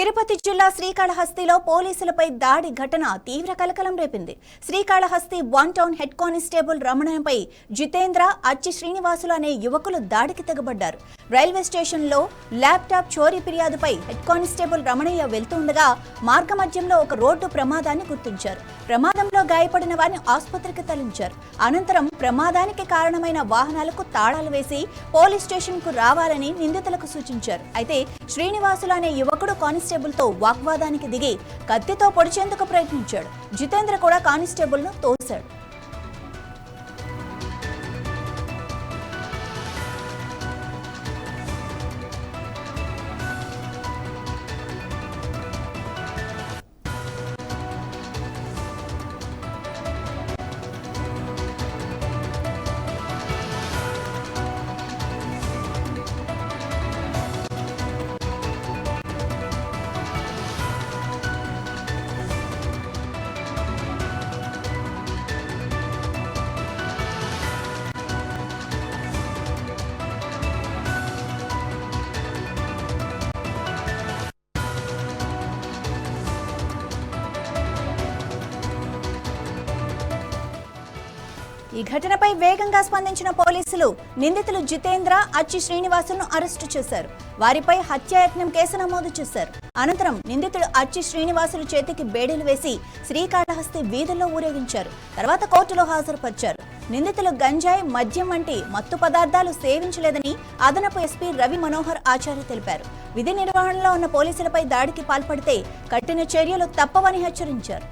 తిరుపతి జిల్లా శ్రీకాళహస్తిలో పోలీసులపై దాడి ఘటన తీవ్ర కలకలం రేపింది. శ్రీకాళహస్తి 1 టౌన్ హెడ్ కానిస్టేబుల్ రమణపై జితేంద్ర, అచ్చి శ్రీనివాసులు అనే యువకులు దాడికి తెగబడ్డారు. రైల్వే స్టేషన్లో ల్యాప్టాప్ చోరీ ఫిర్యాదుపై హెడ్ కానిస్టేబుల్ రమణయ్య వెళ్తుండగా మార్గమధ్యంలో ఒక రోడ్డు ప్రమాదాన్ని గుర్తించారు. ప్రమాదంలో గాయపడిన వారిని ఆసుపత్రికి తరలించారు. అనంతరం ప్రమాదానికి కారణమైన వాహనాలకు తాళాలు వేసి పోలీస్ స్టేషన్కు రావాలని నిందితులకు సూచించారు. అయితే శ్రీనివాసులు అనే యువకుడు కానిస్టేబుల్ తో వాగ్వాదానికి దిగి కత్తితో పొడిచేందుకు ప్రయత్నించాడు. జితేంద్ర కూడా కానిస్టేబుల్ ను తోశాడు. ఈ ఘటనపై వేగంగా స్పందించిన పోలీసులు నిందితులు జితేంద్ర, అచ్చి శ్రీనివాసులను అరెస్టు చేశారు. వారిపై హత్యాయత్నం కేసు నమోదు చేశారు. అనంతరం నిందితుడు అచ్చి శ్రీనివాసులు చేతికి బేడీలు వేసి శ్రీకాళహస్తి వీధుల్లో ఊరేగించారు. తర్వాత కోర్టులో హాజరుపరిచారు. నిందితులు గంజాయి, మద్యం వంటి మత్తు పదార్థాలు సేవించలేదని అదనపు ఎస్పీ రవి మనోహర్ ఆచార్య తెలిపారు. విధి నిర్వహణలో ఉన్న పోలీసులపై దాడికి పాల్పడితే కఠిన చర్యలు తప్పవని హెచ్చరించారు.